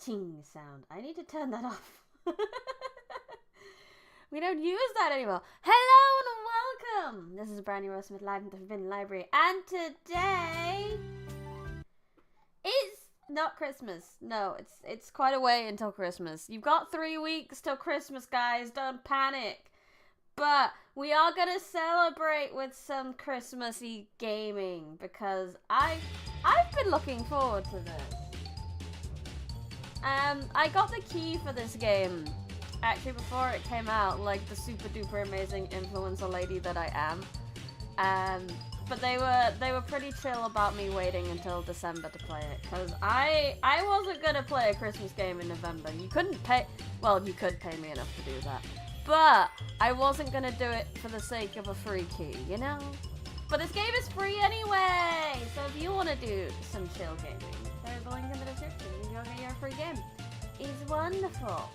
ting sound. I need to turn that off. We don't use that anymore. Hello and welcome. This is Briony Rose Smith live in the Forbidden Library, and today is not Christmas. No, it's quite a way until Christmas. You've got 3 weeks till Christmas, guys. Don't panic. But we are gonna celebrate with some Christmassy gaming because I've been looking forward to this. I got the key for this game actually before it came out, like the super duper amazing influencer lady that I am. But they were pretty chill about me waiting until December to play it, because I wasn't gonna play a Christmas game in November. You couldn't pay, well, you could pay me enough to do that, but I wasn't gonna do it for the sake of a free key, you know? But this game is free anyway, so if you want to do some chill gaming, there's a link in the description. You go get your free game. It's wonderful.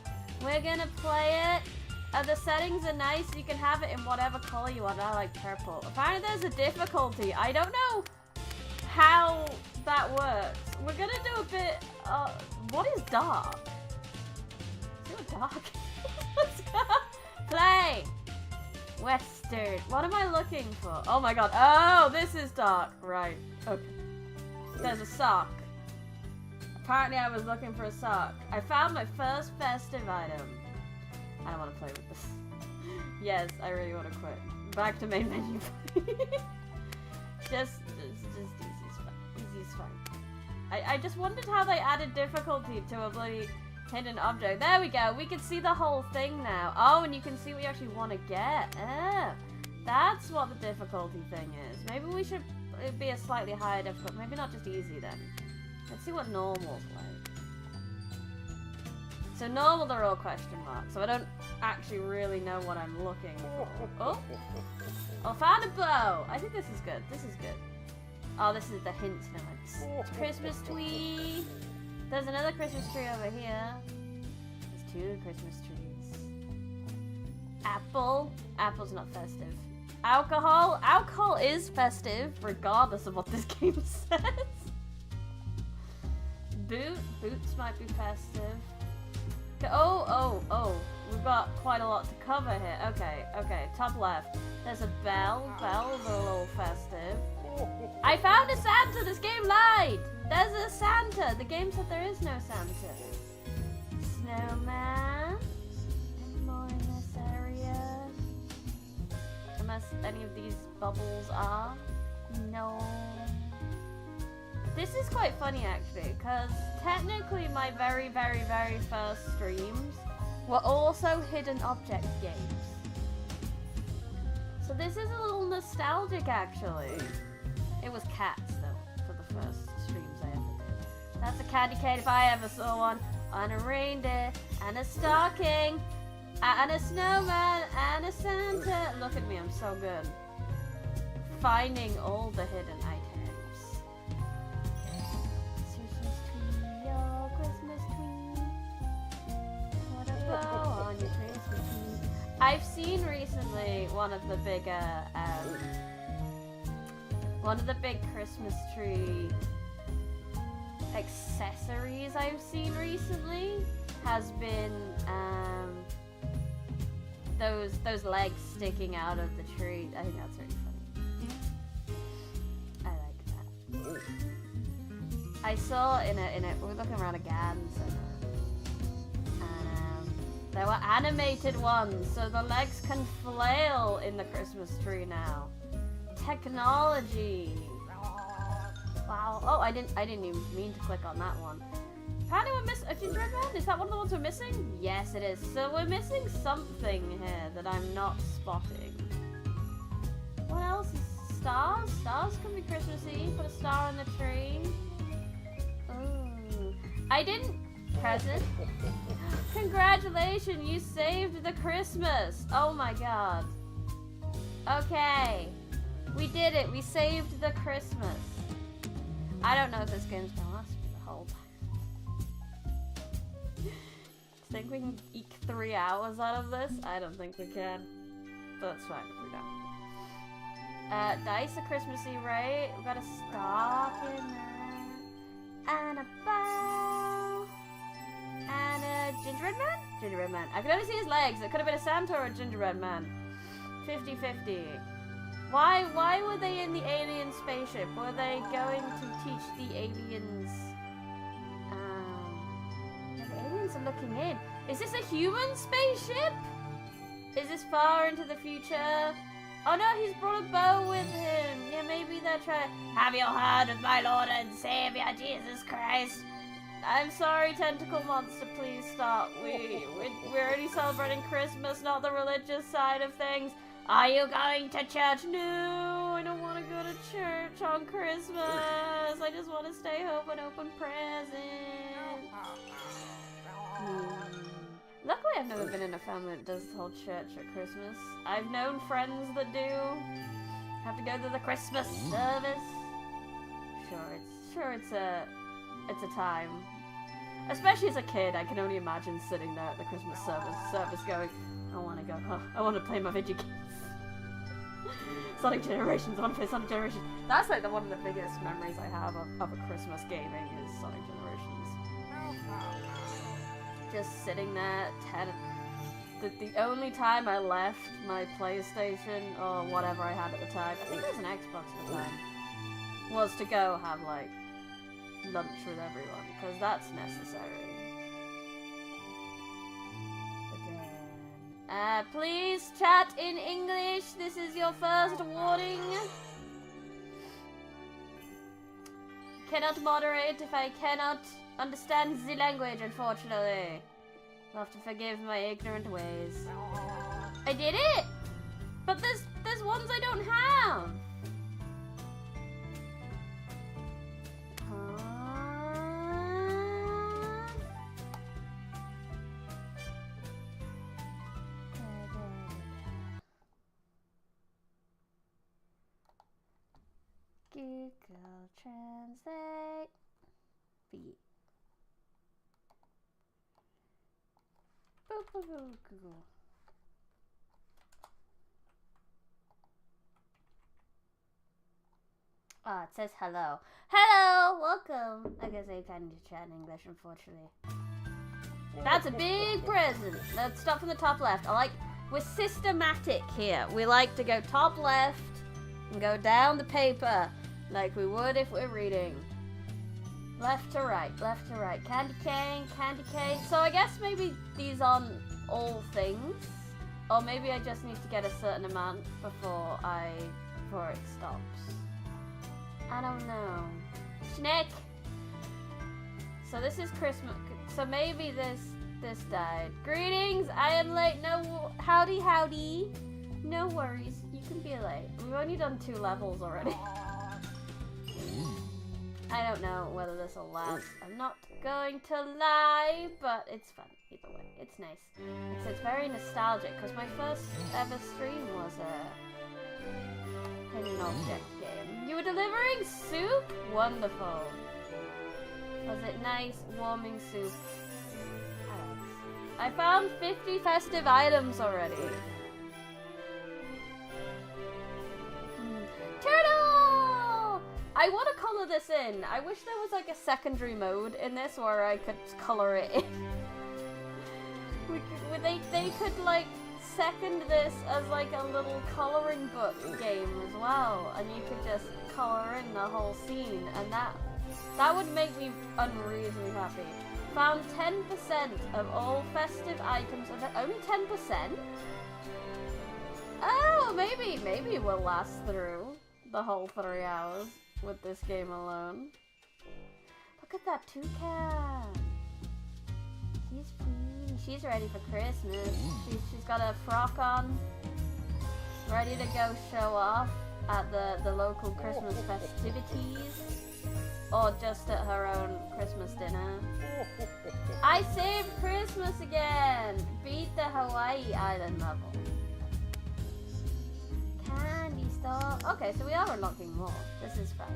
We're gonna play it. The settings are nice. You can have it in whatever color you want. I like purple. Apparently there's a difficulty. I don't know how that works. We're gonna do a bit, what is dark? Is it dark? Let's go. Play. Western. What am I looking for? Oh my god. Oh, this is dark. Right. Okay. There's a sock. Apparently I was looking for a sock. I found my first festive item. I don't want to play with this. Yes, I really want to quit. Back to main menu. just easy's fine. Easy's fine. I just wondered how they added difficulty to a bloody hidden object. There we go. We can see the whole thing now. Oh, and you can see what you actually want to get. Oh, that's what the difficulty thing is. Maybe we should be a slightly higher difficulty. Maybe not just easy then. Let's see what normal's like. So normal, they're all question marks. So I don't actually really know what I'm looking for. Oh, I found a bow. I think this is good. This is good. Oh, this is the hint now. It's Christmas tree. There's another Christmas tree over here. There's 2 Christmas trees. Apple. Apple's not festive. Alcohol. Alcohol is festive, regardless of what this game says. Boot. Boots might be festive. Oh. We've got quite a lot to cover here. Okay. Top left. There's a bell. Bells are a little festive. I found a Santa! This game lied! There's a Santa! The game said there is no Santa. Snowman. Any more in this area? Unless any of these bubbles are. No. This is quite funny actually, because technically my very, very, very first streams were also hidden object games. So this is a little nostalgic actually. It was cats though, for the first streams I ever did. That's a candy cane if I ever saw one. And a reindeer, and a stocking, and a snowman, and a Santa. Look at me, I'm so good. Finding all the hidden items. Christmas tree, oh Christmas tree. What a bow on your Christmas tree. I've seen recently one of the big Christmas tree accessories I've seen recently has been those legs sticking out of the tree. I think that's really funny. I like that. I saw in a we were looking around a garden center, and there were animated ones, so the legs can flail in the Christmas tree now. Technology. Wow. Oh, I didn't even mean to click on that one. Apparently we're missing a gingerbread man? Is that one of the ones we're missing? Yes, it is. So we're missing something here that I'm not spotting. What else is stars? Stars can be Christmassy. Put a star on the tree. Ooh. I didn't present. Congratulations, you saved the Christmas. Oh my god. Okay. We did it. We saved the Christmas. I don't know if this game's gonna last for the whole time. Think we can eke 3 hours out of this? I don't think we can. But that's fine if we don't. Dice are Christmassy, right? We've got a stock in there. And a bow. And a gingerbread man? Gingerbread man. I could only see his legs. It could have been a Santa or a gingerbread man. 50-50. Why were they in the alien spaceship? Were they going to teach the aliens? The aliens are looking in. Is this a human spaceship? Is this far into the future? Oh no, he's brought a bow with him. Yeah, maybe they're trying. Have you heard of my Lord and Savior Jesus Christ? I'm sorry, tentacle monster. Please stop. We're only celebrating Christmas, not the religious side of things. Are you going to church? No, I don't want to go to church on Christmas. I just want to stay home and open presents. Luckily, I've never been in a family that does the whole church at Christmas. I've known friends that do. Have to go to the Christmas service. Sure, it's a time. Especially as a kid, I can only imagine sitting there at the Christmas service going, I want to go. Oh, I want to play my video games. Sonic Generations. I want to play Sonic Generations. That's like one of the biggest memories I have of a Christmas gaming is Sonic Generations. Just sitting there, the only time I left my PlayStation or whatever I had at the time, I think it was an Xbox at the time, was to go have like lunch with everyone, because that's necessary. Please chat in English. This is your first warning. Cannot moderate if I cannot understand the language, unfortunately. You'll have to forgive my ignorant ways. I did it! But there's ones I don't have. Google Translate. Google. Ah, it says hello. Hello! Welcome! I guess I can't chat in English, unfortunately. That's a big present. Let's start from the top left. We're systematic here. We like to go top left and go down the paper like we would if we're reading. Left to right, left to right. Candy cane, candy cane. So I guess maybe these aren't all things. Or maybe I just need to get a certain amount before it stops. I don't know. Schneck! So this is Christmas. So maybe this died. Greetings! I am late. No, howdy, howdy. No worries. You can be late. We've only done 2 levels already. I don't know whether this will last. I'm not going to lie, but it's fun either way. It's nice. It's very nostalgic because my first ever stream was a hidden object game. You were delivering soup? Wonderful. Was it nice, warming soup? I found 50 festive items already. Turtle! I want to color this in. I wish there was like a secondary mode in this where I could color it in. They could like second this as like a little coloring book game as well, and you could just color in the whole scene, and that would make me unreasonably happy. Found 10% of all festive items. Only 10%? Oh, maybe we'll last through the whole 3 hours with this game alone. Look at that toucan. She's pretty. She's ready for Christmas. She's got a frock on, ready to go show off at the local Christmas festivities, or just at her own Christmas dinner. I saved Christmas again! Beat the Hawaii Island level. Candy store. Okay, so we are unlocking more. This is fun.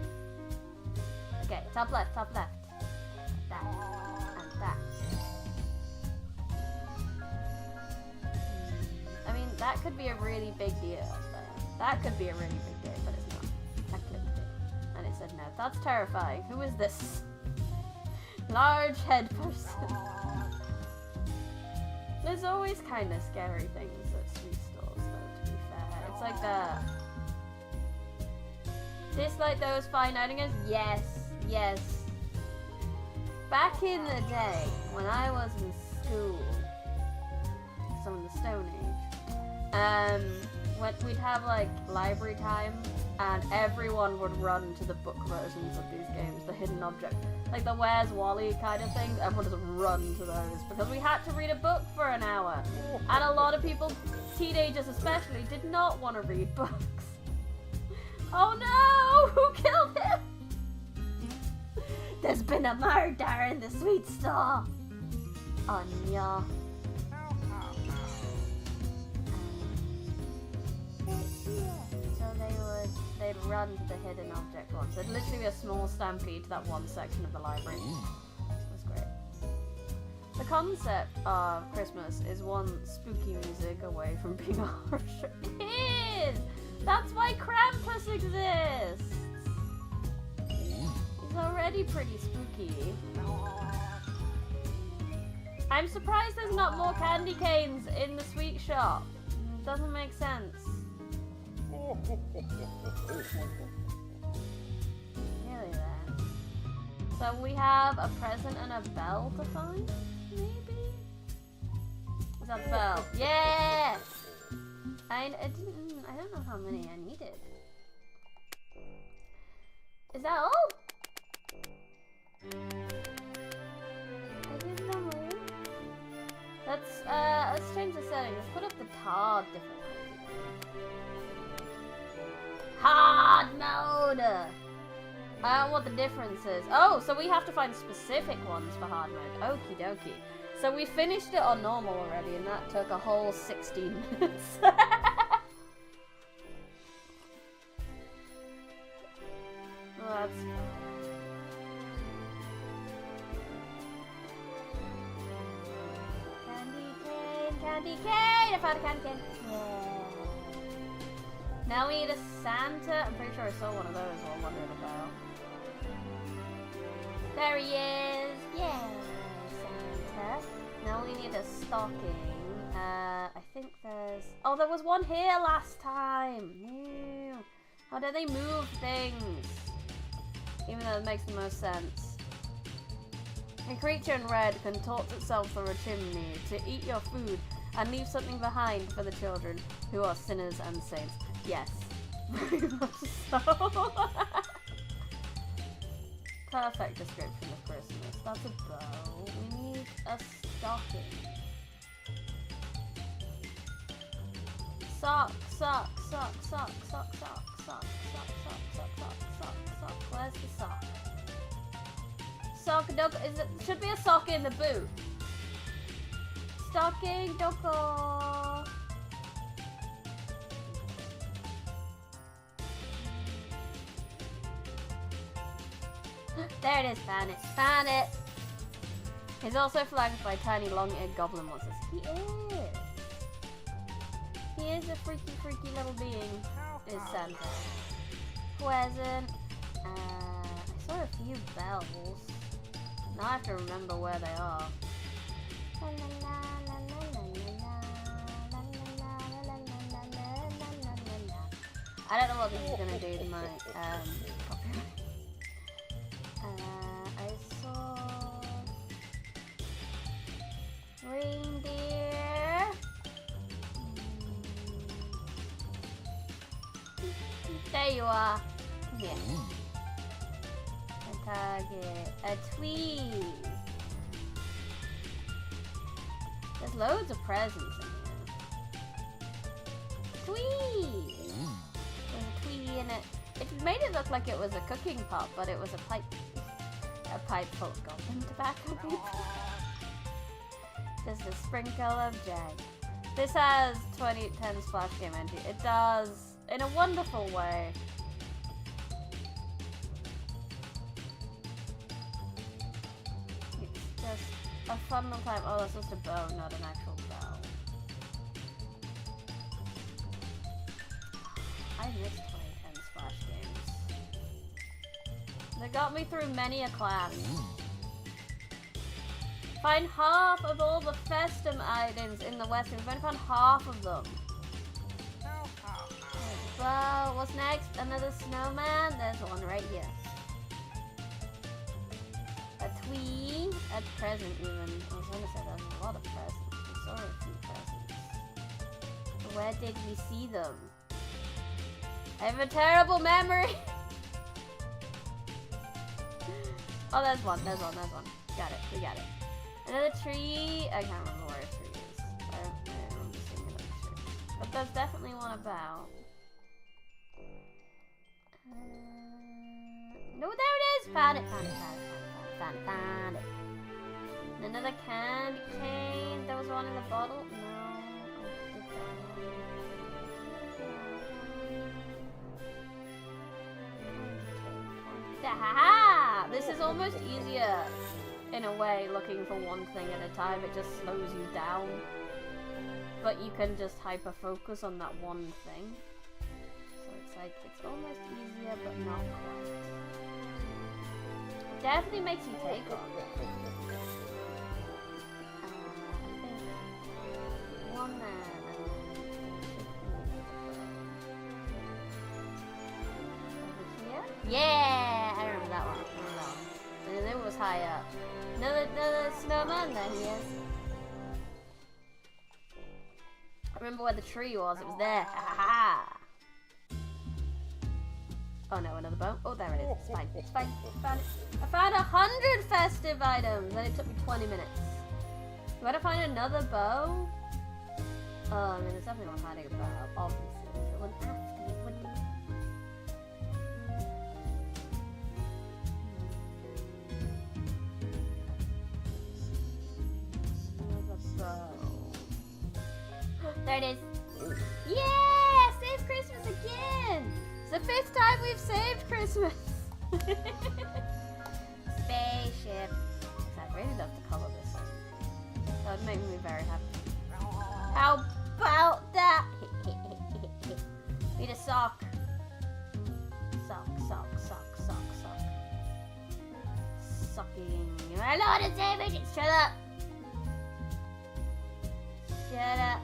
Okay, top left, top left. That. And that. I mean, that could be a really big deal. That could be a really big deal, but it's not. I clicked it. And it said no. That's terrifying. Who is this? Large head person. There's always kind of scary things at sweet stores, though, to be fair. It's like that. Just like those Fine Nightingales? Yes, yes. Back in the day, when I was in school, some of the Stone Age, when we'd have like library time, and everyone would run to the book versions of these games, the hidden object, like the Where's Wally kind of thing. Everyone just run to those because we had to read a book for an hour, and a lot of people, teenagers especially, did not want to read books. Oh no! Who killed him? There's been a murder in the sweet store. Anya. So they'd run to the hidden object one. So it'd literally be a small stampede to that one section of the library. It was great. The concept of Christmas is one spooky music away from being a horror show. It is! That's why Krampus exists! He's already pretty spooky. I'm surprised there's not more candy canes in the sweet shop. Doesn't make sense. Really then. So we have a present and a bell to find? Maybe? Is that the bell? Yeah! I don't know how many I needed. Is that all? I did them all. Let's change the settings. Let's put up the hard difficulty. Hard mode! I don't know what the difference is. Oh, so we have to find specific ones for hard mode. Okie dokie. So we finished it on normal already, and that took a whole 16 minutes. Well, that's fine. Candy cane! I found a candy cane! Yeah. Now we need a Santa. I'm pretty sure I saw one of those while wondering about. There he is! Yeah! Santa. Now we need a stocking. I think there's... Oh, there was one here last time! Ew. How do they move things? Even though it makes the most sense. A creature in red contorts itself through a chimney to eat your food and leave something behind for the children who are sinners and saints. Yes, very much so. Perfect description of Christmas. That's a bow. We need a stocking. Sock, sock, sock, sock, sock, sock, sock, sock, sock, sock, sock, sock, sock. Where's the sock? Sock, dog. Should be a sock in the boot. Stocking, doko. There it is. Found it. Found it. He's also flanked by tiny long-eared goblin monsters. He is. He is a freaky, freaky little being. Is Santa. Present. I saw a few bells. Now I have to remember where they are. I don't know what this is gonna do to my copyright. I saw reindeer. There you are. Yeah. A target. A tweez. There's loads of presents in here. Tweez. There's a tweez in it. It made it look like it was a cooking pot, but it was a pipe. A pipe full of goblin tobacco people. There's a sprinkle of jag. This has 2010 splash game entry. It does, in a wonderful way. It's just a fun little time. Oh, that's just a bow, not an actual bow. I missed 2010 splash games. They got me through many a class. Find half of all the festum items in the Western. We've only found half of them. Well, what's next? Another snowman? There's one right here. A twee. A present even. I was gonna say there's a lot of presents. We saw a few presents. Where did we see them? I have a terrible memory. Oh, there's one. There's one. Got it. We got it. Another tree. I can't remember where a tree is. I don't remember seeing another tree. But there's definitely one about. No, there it is! Found it. Another candy cane. There was one in the bottle. No. Ha! This is almost easier in a way, looking for one thing at a time. It just slows you down. But you can just hyper focus on that one thing. So it's like, it's almost easier, but not quite. It definitely makes you take on. I think one man. Over here? Yeah! I remember that one. And then it was high up. Another snowman, there he is. I remember where the tree was, it was there. Ha ha ha! Oh no, another bow. Oh, there it is. It's fine. It's fine. I found 100 festive items, and it took me 20 minutes. Do I have to find another bow? Oh, I mean, there's definitely one hiding a bow, obviously. It wouldn't have to be, would it? There it is. Yeah! Save Christmas again! It's the 5th time we've saved Christmas! Spaceship. I'd really love to color this one. That would make me very happy. How about that? Need a sock. Sock. Sucking. My Lord and Savior, shut up! Shut up.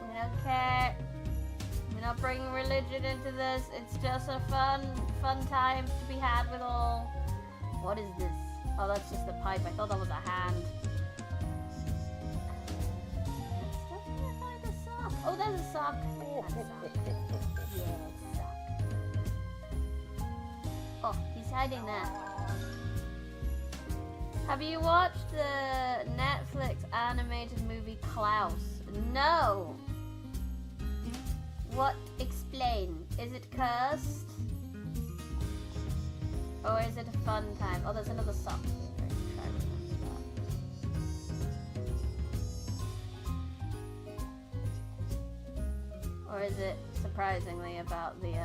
We don't care. We're not bringing religion into this. It's just a fun time to be had with all. What is this? Oh, that's just a pipe. I thought that was a hand. Still can't find a sock. Oh, there's a sock. That's a sock. Yeah, sock. Oh, he's hiding there. Have you watched the Netflix animated movie Klaus? No! What? Explain. Is it cursed? Or is it a fun time? Oh, there's another sock. Try to remember that. Or is it, surprisingly, about the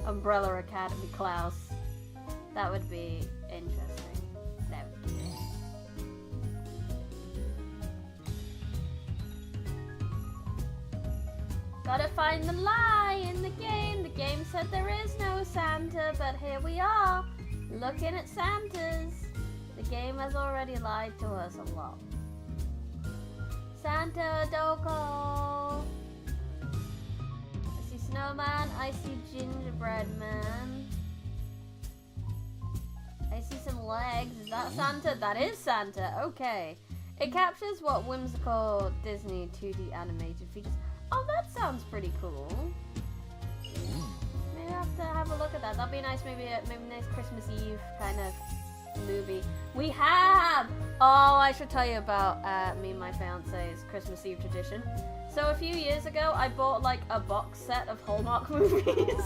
Umbrella Academy Klaus? That would be interesting. That would be it. Gotta find the lie in the game. The game said there is no Santa, but here we are, looking at Santas. The game has already lied to us a lot. Santa, don't call. I see snowman, I see gingerbread man. I see some legs. Is that Santa? That is Santa. Okay. It captures what whimsical Disney 2D animated features. Oh, that sounds pretty cool. Maybe I have to have a look at that. That'd be nice. Maybe a nice Christmas Eve kind of movie. We have. Oh, I should tell you about me and my fiance's Christmas Eve tradition. So a few years ago, I bought like a box set of Hallmark movies,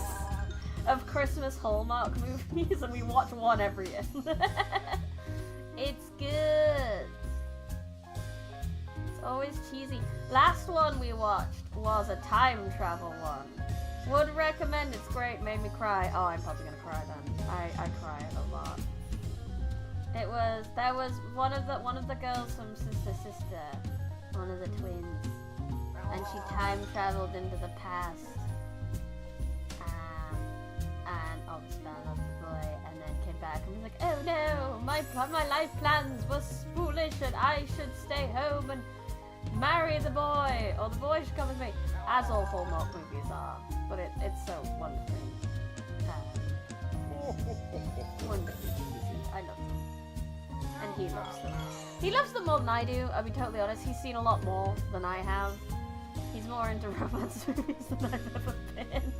of Christmas Hallmark movies, and we watch one every year. It's good. Always cheesy. Last one we watched was a time travel one. Would recommend. It's great. Made me cry. Oh, I'm probably gonna cry then. I cry a lot. There was one of the girls from Sister, one of the twins, and she time traveled into the past, and always fell in love with the boy, and then came back back. And he's like, oh no, my life plans were foolish and I should stay home and marry the boy, or the boy should come with me. As all Hallmark movies are, but it's so wonderfully, wonderfully cheesy. I love them. And he loves them. He loves them more than I do, I'll be totally honest. He's seen a lot more than I have. He's more into romance movies than I've ever been.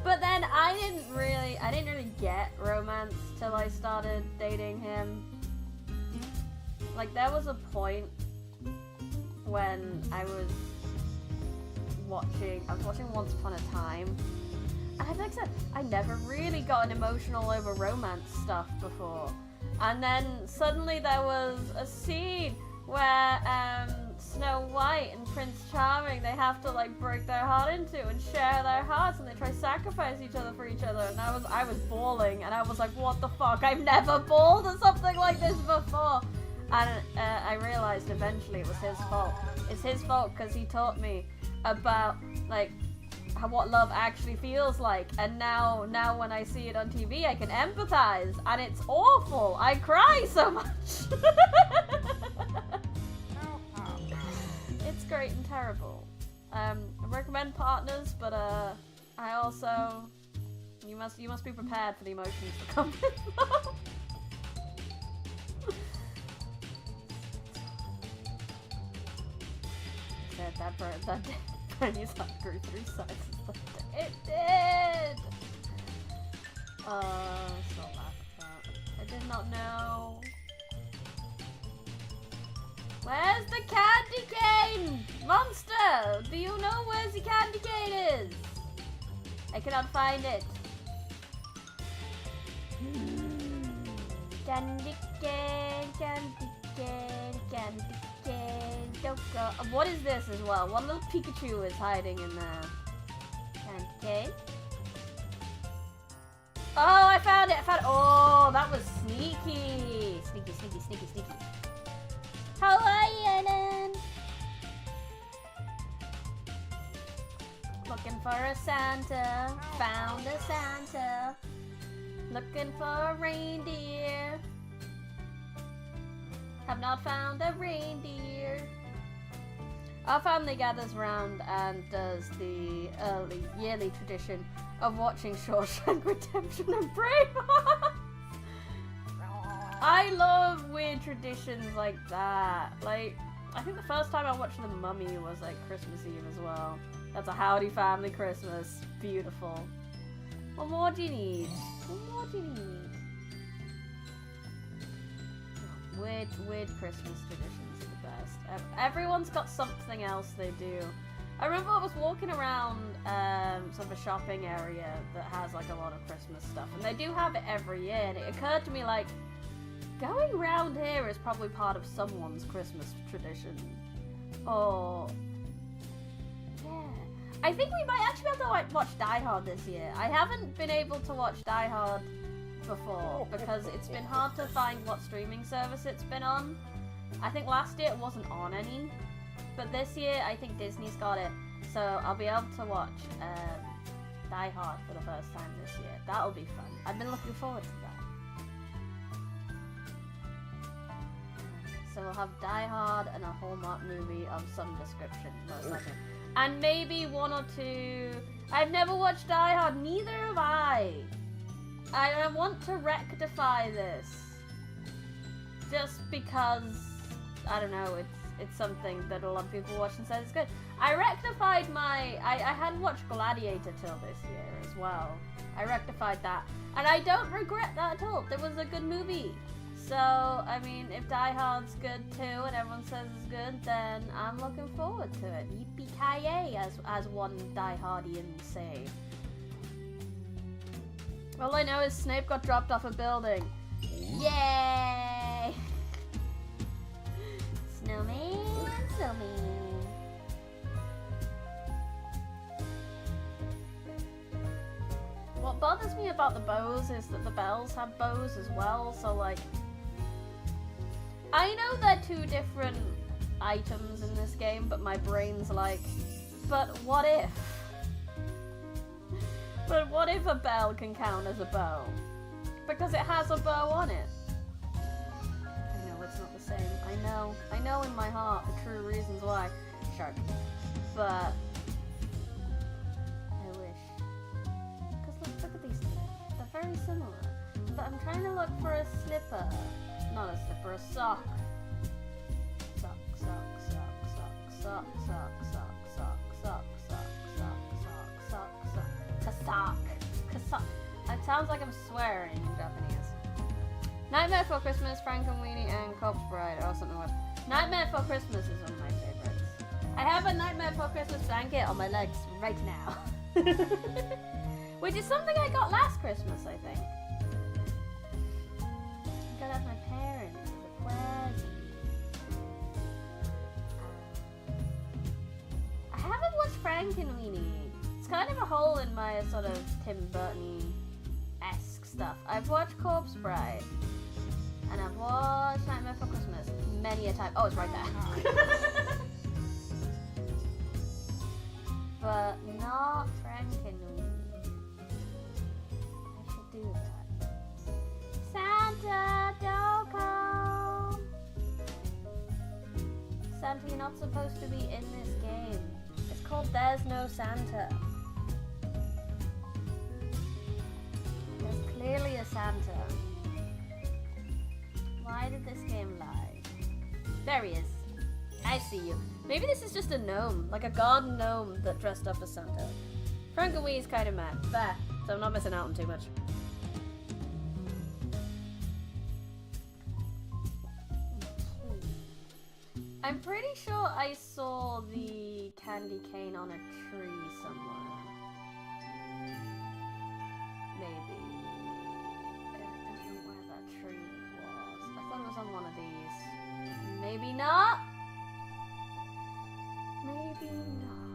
But then I didn't really get romance till I started dating him. Like, there was a point when I was watching Once Upon a Time, and like I said, I never really gotten emotional over romance stuff before. And then suddenly there was a scene where Snow White and Prince Charming, they have to like break their heart into and share their hearts, and they try to sacrifice each other for each other. And I was bawling, and I was like, what the fuck? I've never bawled at something like this before. And I realized eventually it was his fault. It's his fault because he taught me about like what love actually feels like, and now when I see it on TV, I can empathize, and it's awful. I cry so much. It's great and terrible. I recommend Partners, but I also you must be prepared for the emotions that come with them. That Briony's heart grew 3 sizes. It did! So laugh at that. I did not know. Where's the candy cane? Monster! Do you know where the candy cane is? I cannot find it. Candy cane, candy cane, candy cane. What is this as well? One little Pikachu is hiding in there. Candy cane. Oh, I found it! Oh, that was sneaky! Sneaky. How are you, Ellen? Looking for a Santa. Found a Santa. Looking for a reindeer. Have not found a reindeer. Our family gathers round and does the yearly tradition of watching Shawshank Redemption and Braveheart. I love weird traditions like that. Like, I think the first time I watched The Mummy was like Christmas Eve as well. That's a Howdy Family Christmas. Beautiful. What more do you need? Weird Christmas traditions are the best. Everyone's got something else they do. I remember I was walking around sort of a shopping area that has like a lot of Christmas stuff, and they do have it every year, and it occurred to me like, going around here is probably part of someone's Christmas tradition. Oh, yeah. I think we might actually be able to like watch Die Hard this year. I haven't been able to watch Die Hard before because it's been hard to find what streaming service it's been on. I think last year it wasn't on any, but this year I think Disney's got it, so I'll be able to watch Die Hard for the first time this year. That'll be fun. I've been looking forward to that. So we'll have Die Hard and a Hallmark movie of some description, most likely. And maybe 1 or 2... I've never watched Die Hard, neither have I. I want to rectify this. Just because, I don't know, it's something that a lot of people watch and says it's good. I rectified my... I hadn't watched Gladiator till this year as well. I rectified that. And I don't regret that at all. It was a good movie. So, I mean, if Die Hard's good too and everyone says it's good, then I'm looking forward to it. Yippee-ki-yay, as one Die Hardian say. All I know is Snape got dropped off a building. Yay! Snowman. What bothers me about the bows is that the bells have bows as well, so like... I know they're 2 different items in this game, but my brain's like, but what if? But what if a bell can count as a bow? Because it has a bow on it. I know it's not the same. I know in my heart the true reasons why. Shark. But I wish. Because look at these two. They're very similar. But I'm trying to look for a slipper. Not a slipper, a sock. Sock, sock, sock, sock, sock, sock, sock, sock, sock, sock, sock, sock, sock, sock. Kasak. Kasak. It sounds like I'm swearing in Japanese. Nightmare Before Christmas, Frankenweenie, and Corpse Bride, or something like that. Nightmare Before Christmas is one of my favorites. I have a Nightmare Before Christmas blanket on my legs right now. Which is something I got last Christmas, I think. I got it off my parents as a present. I haven't watched Frankenweenie. It's kind of a hole in my sort of Tim Burton-esque stuff. I've watched Corpse Bride. And I've watched Nightmare Before Christmas many a time. Oh, it's right there. But not Frankenweenie. I should do that. Santa, don't come! Santa, you're not supposed to be in this game. It's called There's No Santa. There's clearly a Santa. Why did this game lie? There he is. I see you. Maybe this is just a gnome, like a garden gnome that dressed up as Santa. Frankenweenie's kind of mad. There. So I'm not missing out on too much. I'm pretty sure I saw the candy cane on a tree somewhere. Maybe. I don't know where that tree was. I thought it was on one of these. Maybe not. Maybe not.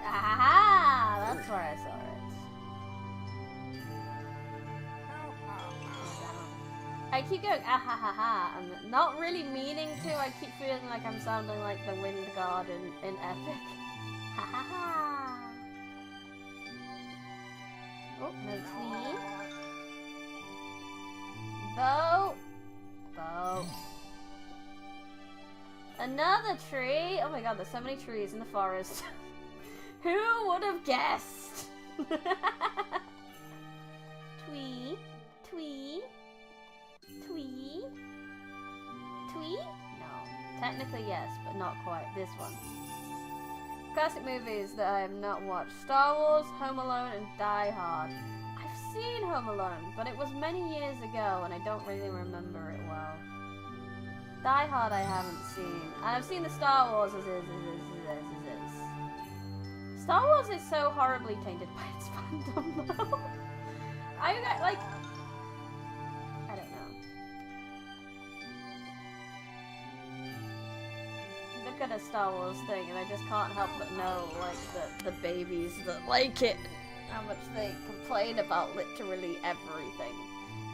Aha! That's where I saw it. I keep going ah ha ha ha and not really meaning to. I keep feeling like I'm sounding like the wind god in Epic. Ha ha ha. Oh, no tree. Bow. Bow. Another tree. Oh my god, there's so many trees in the forest. Who would have guessed? Twee. Twee. Twee? Twee? No. Technically yes, but not quite. This one. Classic movies that I have not watched. Star Wars, Home Alone, and Die Hard. I've seen Home Alone, but it was many years ago and I don't really remember it well. Die Hard I haven't seen. And I've seen the Star Wars as is. Star Wars is so horribly tainted by its fandom though. I don't know. Look at a Star Wars thing and I just can't help but know like the babies that like it, how much they complain about literally everything.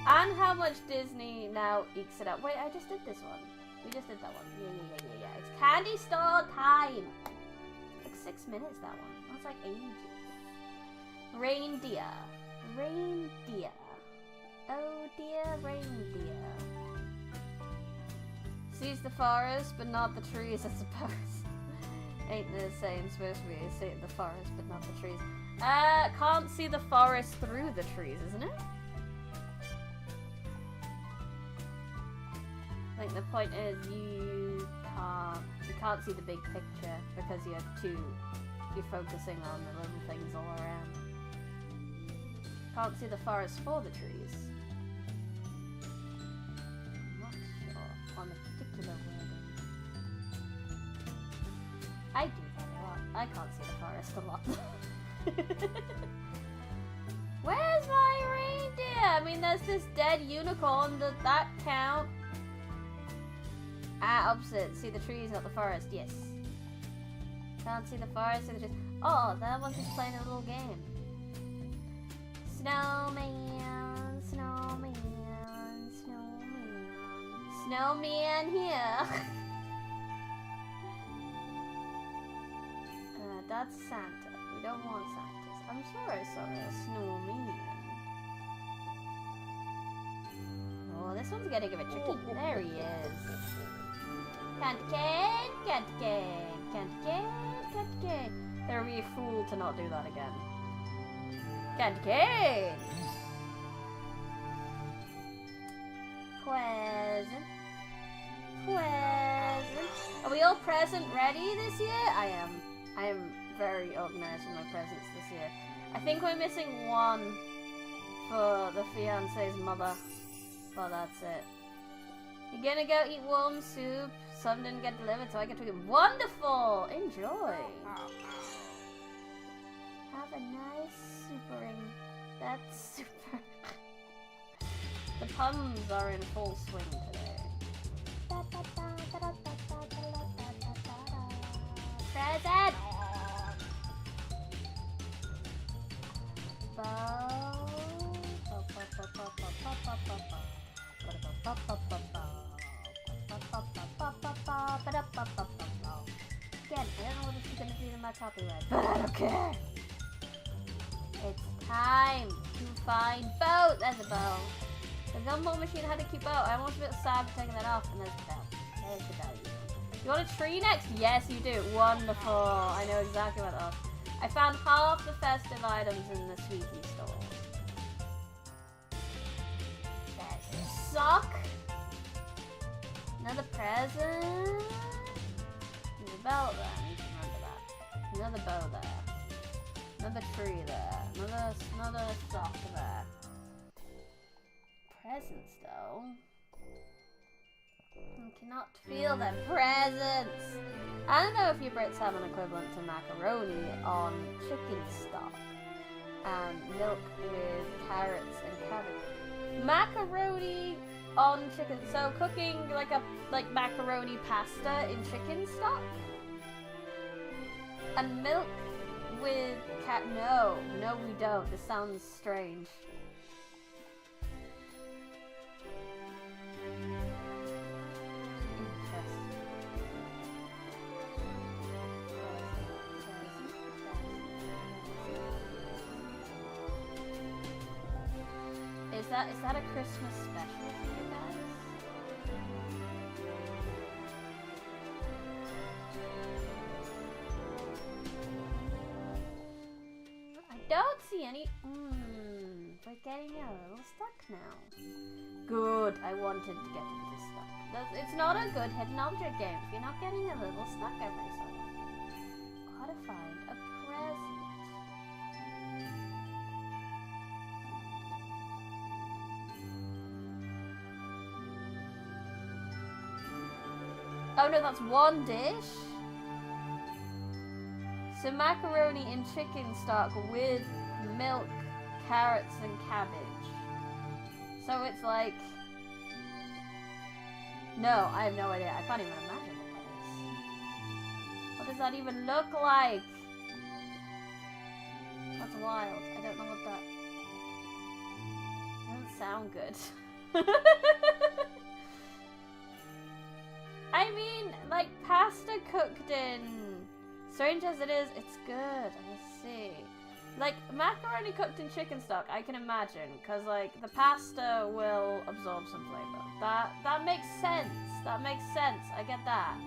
And how much Disney now ekes it out. Wait, I just did this one. We just did that one. Yeah. It's candy store time. Like 6 minutes that one. That's like ages. Reindeer. Reindeer. Oh dear reindeer. Sees the forest, but not the trees, I suppose. Ain't the same supposed to be see the forest, but not the trees. Can't see the forest through the trees, isn't it? I think the point is you can't see the big picture because you're focusing on the little things all around. Can't see the forest for the trees. On a particular wording. I do that a lot. I can't see the forest a lot. Where's my reindeer? I mean, there's this dead unicorn. Does that count? Opposite. See the trees, not the forest. Yes. Can't see the forest, see the trees. Oh, that one's just playing a little game. Snowman, snowman. Snowman here. Die that's Santa. We don't want Santas. I'm sure I saw a snowman. Oh, this one's getting a bit tricky. There he is. Candy cane, candy cane, candy cane, candy cane. There would be a fool to not do that again. Candy cane! Present. Present. Are we all present ready this year? I am. I am very organized with my presents this year. I think we're missing one for the fiance's mother. But that's it. You're gonna go eat warm soup. Some didn't get delivered, so I get to eat. Wonderful! Enjoy! Have a nice soupering. That's super. The puns are in full swing today. Present! Again, I don't know what this is gonna do to my copyright, but I don't care. It's time to find boat. There's a bow. The gumball machine had to keep out. I almost a bit sad for taking that off, and there's the bell. There's the bell. You want a tree next? Yes, you do. Wonderful. I know exactly what else. I found half the festive items in the sweetie store. There's a sock. Another present. There's a belt there. I need to remember that. Another bow there. Another tree there. Another sock there. Presents though. I cannot feel them presents. I don't know if you Brits have an equivalent to macaroni on chicken stock and milk with carrots and cabbage. Macaroni on chicken. So cooking like macaroni pasta in chicken stock and milk with no, we don't. This sounds strange. Is that a Christmas special for you guys? I don't see any. We're getting a little stuck now. Good. I wanted to get into stuck. It's not a good hidden object game if you're not getting a little stuck every so often. Gotta find a present. Oh no, that's one dish. So macaroni and chicken stock with milk, carrots, and cabbage. So it's like... No, I have no idea. I can't even imagine what that is. What does that even look like? That's wild. I don't know what that... Doesn't sound good. I mean, like, pasta cooked in... Strange as it is, it's good. I see. Like, macaroni cooked in chicken stock, I can imagine. Because, like, the pasta will absorb some flavor. That makes sense. That makes sense. I get that.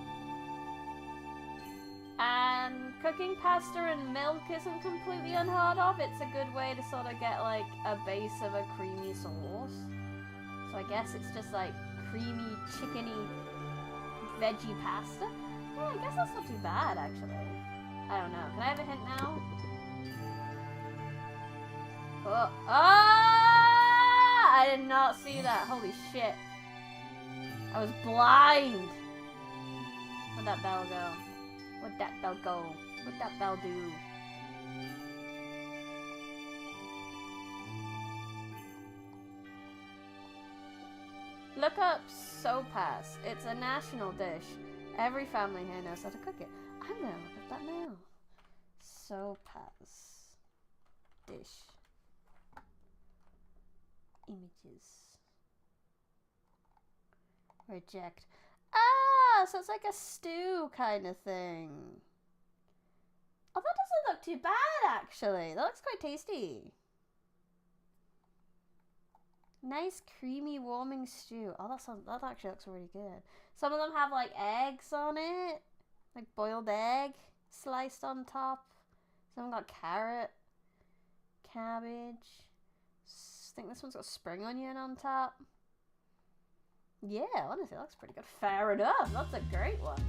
And cooking pasta in milk isn't completely unheard of. It's a good way to sort of get, like, a base of a creamy sauce. So I guess it's just, like, creamy, chickeny... veggie pasta? Yeah, I guess that's not too bad, actually. I don't know. Can I have a hint now? Oh. Ah! I did not see that. Holy shit. I was blind. Where'd that bell go? Where'd that bell go? What'd that bell do? Look up sopas. It's a national dish. Every family here knows how to cook it. I'm gonna look up that now. Sopas. Dish. Images. Reject. Ah, so it's like a stew kind of thing. Oh, that doesn't look too bad, actually. That looks quite tasty. Nice, creamy, warming stew. Oh, that actually looks really good. Some of them have, like, eggs on it. Like, boiled egg sliced on top. Some got carrot, cabbage. I think this one's got spring onion on top. Yeah, honestly, that looks pretty good. Fair enough. That's a great one.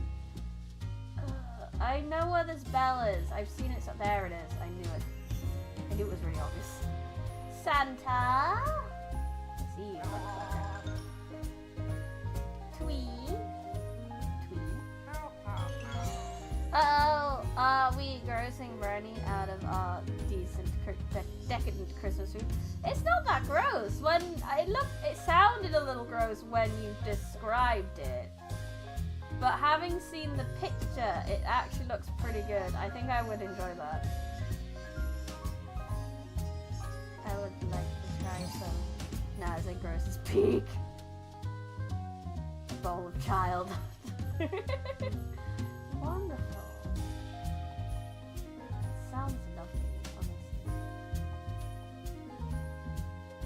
I know where this bell is. I've seen it. So there it is. I knew it. I knew it was really obvious. Santa. Let's see. Twee. Uh-oh. Are we grossing Briony out of our decent, decadent Christmas food? It's not that gross. When I looked, it sounded a little gross when you described it. But having seen the picture, it actually looks pretty good. I think I would enjoy that. I would like to try some. Now is a gross as peak. Bowl of child. Wonderful. Sounds lovely, honestly.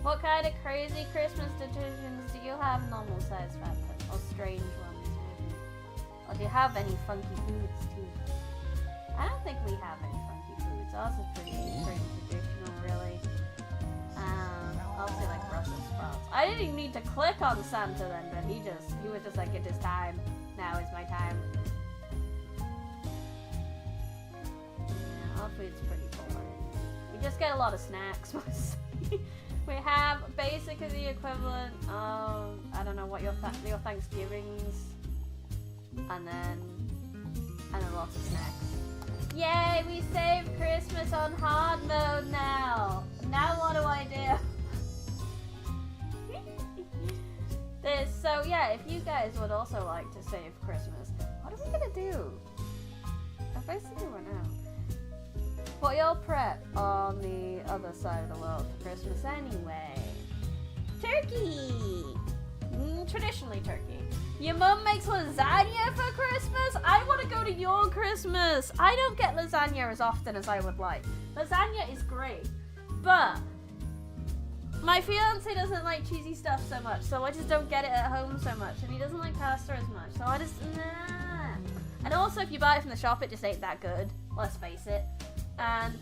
What kind of crazy Christmas traditions do you have? Normal size Fanta or strange ones? Or do you have any funky foods too? I don't think we have any funky foods. Ours is pretty traditional, really. Obviously like Brussels sprouts. I didn't even need to click on Santa then, but he was just like, it is time. Now is my time. Yeah, our food's pretty boring. We just get a lot of snacks. We have basically the equivalent of, I don't know what your Thanksgivings. And then lots of snacks. Yay, we saved Christmas on hard mode now. Now what do I do? So yeah, if you guys would also like to save Christmas, what are we gonna do? I basically run out. But you'll prep on the other side of the world for Christmas anyway. Turkey! Traditionally turkey. Your mum makes lasagna for Christmas? I want to go to your Christmas. I don't get lasagna as often as I would like. Lasagna is great, but my fiance doesn't like cheesy stuff so much, so I just don't get it at home so much, and he doesn't like pasta as much, so I just, nah. And also, if you buy it from the shop, it just ain't that good, let's face it. And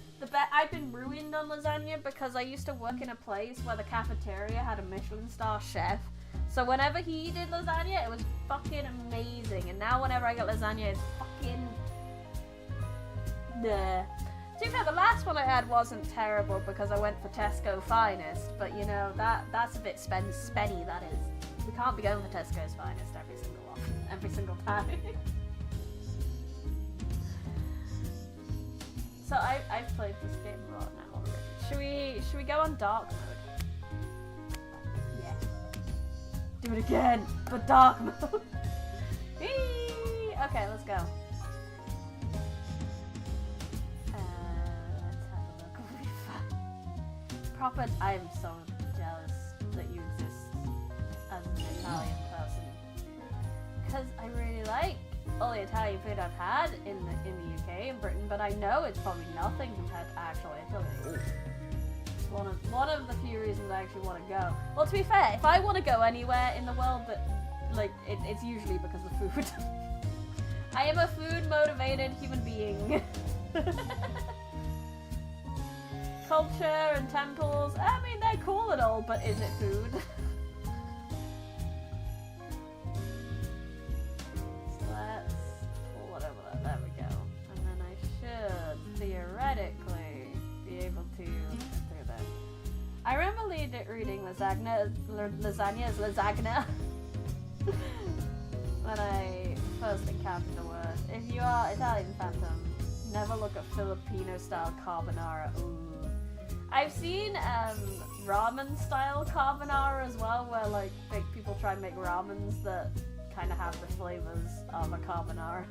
I've been ruined on lasagna because I used to work in a place where the cafeteria had a Michelin star chef. So whenever he did lasagna, it was fucking amazing. And now whenever I get lasagna, it's fucking... nah. To be fair, the last one I had wasn't terrible because I went for Tesco Finest. But you know, that's a bit spenny, that is. We can't be going for Tesco's Finest every single time. So I've played this game a lot now already. Should we go on dark mode? Yeah. Do it again, but dark mode. Okay, let's go. Let's have a look. Proper. I am so jealous that you exist as an Italian person, because I really like all the Italian food I've had in the UK and Britain, but I know it's probably nothing compared to actual Italy. It's one of the few reasons I actually want to go. Well, to be fair, if I want to go anywhere in the world, it's usually because of food. I am a food-motivated human being. Culture and temples, I mean, they're cool and all, but is it food? There we go. And then I should theoretically be able to do that. I remember reading lasagna as lasagna when I first encountered the word. If you are Italian Phantom, never look at Filipino style carbonara. Ooh. I've seen ramen style carbonara as well, where like big people try and make ramens that kind of have the flavors of a carbonara.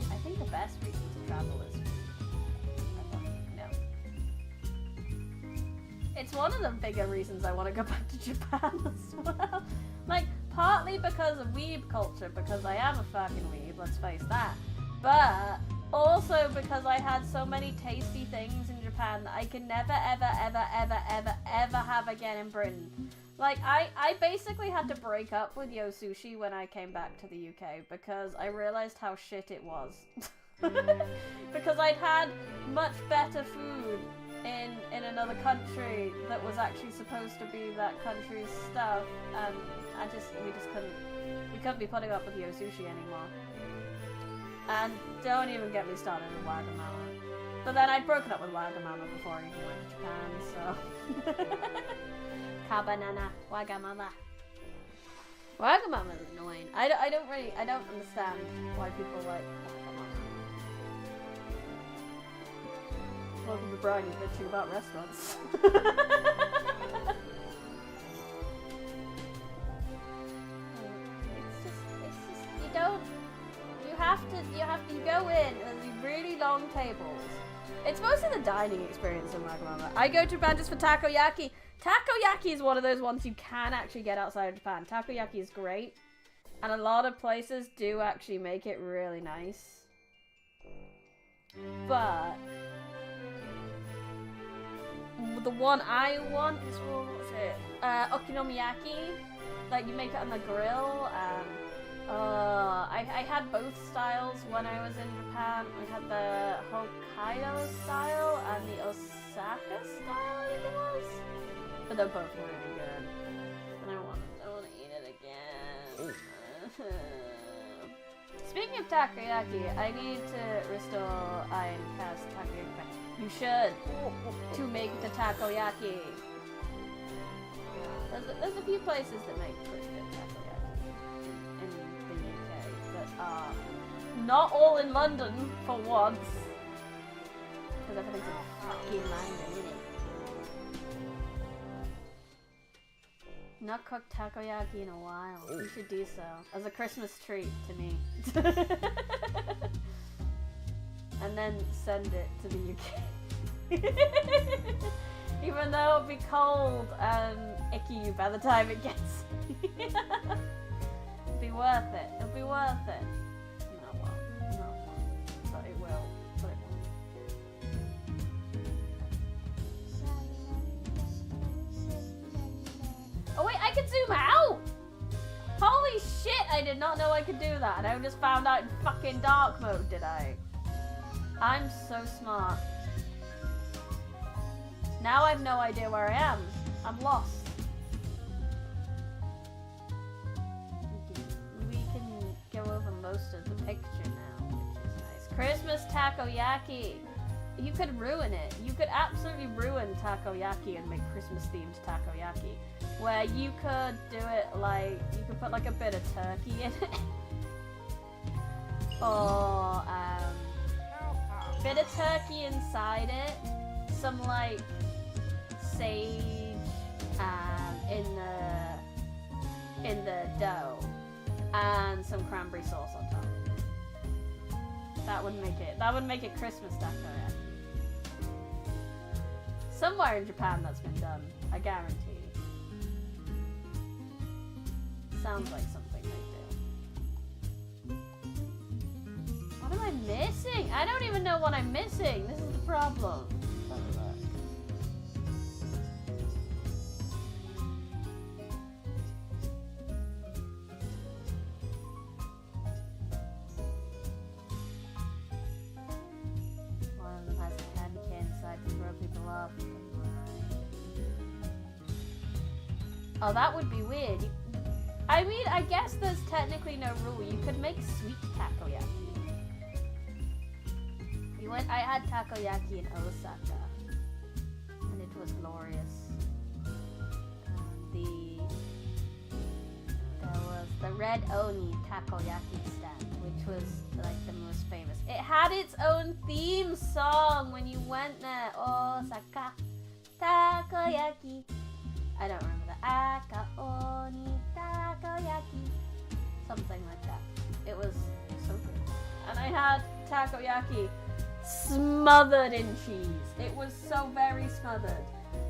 I think the best reason to travel is no. It's one of the bigger reasons I want to go back to Japan as well. Like, partly partly because of weeb culture, because I am a fucking weeb, let's face that. But also because I had so many tasty things in Japan that I could never, ever, ever, ever, ever, ever have again in Britain. Like, I basically had to break up with Yo Sushi when I came back to the UK because I realized how shit it was. Because I'd had much better food in another country that was actually supposed to be that country's stuff, and we couldn't be putting up with Yo Sushi anymore. And don't even get me started with Wagamama. But then I'd broken up with Wagamama before I even went to Japan, so... Kabanana, Wagamama. Wagamama's annoying. I don't understand why people like Wagamama. Welcome to Briony bitching about restaurants. You go in and there's these really long tables. It's mostly the dining experience in Wagamama. I go to Japan just for takoyaki. Takoyaki is one of those ones you can actually get outside of Japan. Takoyaki is great. And a lot of places do actually make it really nice. But the one I want is, what's it? Okonomiyaki. Like, you make it on the grill. I had both styles when I was in Japan. I had the Hokkaido style and the Osaka style, I think it was. But they're both really good. And I want to eat it again. Speaking of takoyaki, I need to restore Iron Cast takoyaki. You should, to make the takoyaki. There's a few places that make pretty good takoyaki in the UK, but not all in London for once. Because everything's in fucking London, isn't it? Not cooked takoyaki in a while. You should do so as a Christmas treat to me. And then send it to the UK. Even though it'll be cold and icky by the time it gets here. It'll be worth it. It'll be worth it. No, well, but it will. But it won't. Oh wait, I can zoom out! Holy shit, I did not know I could do that. And I just found out in fucking dark mode, did I? I'm so smart. Now I have no idea where I am. I'm lost. We can go over most of the picture now, which is nice. Christmas takoyaki. You could ruin it. You could absolutely ruin takoyaki and make Christmas themed takoyaki. Where you could do it like, you could put like a bit of turkey in it. Or bit of turkey inside it. Some like sage in the dough, and some cranberry sauce on top. That would make it Christmas takoyaki. Somewhere in Japan that's been done, I guarantee. Sounds like something they do. What am I missing? I don't even know what I'm missing. This is the problem. One of them has a candy can inside to throw people off. Oh, that would be weird. I mean, I guess there's technically no rule. You could make sweet takoyaki. I had takoyaki in Osaka, and it was glorious. There was the Red Oni takoyaki stand, which was like the most famous. It had its own theme song when you went there. Osaka takoyaki. I don't remember the Aka Oni takoyaki. Something like that. It was so good. And I had takoyaki smothered in cheese. It was so very smothered.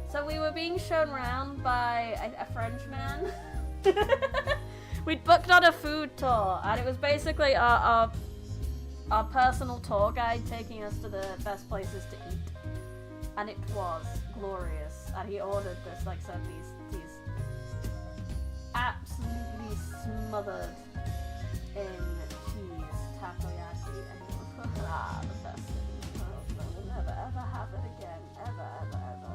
So we were being shown around by a French man. We'd booked on a food tour, and it was basically our personal tour guide taking us to the best places to eat. And it was glorious. And he ordered this, like, said these absolutely smothered in cheese takoyaki, and it was the best thing in the world. I will never ever have it again. Ever, ever, ever.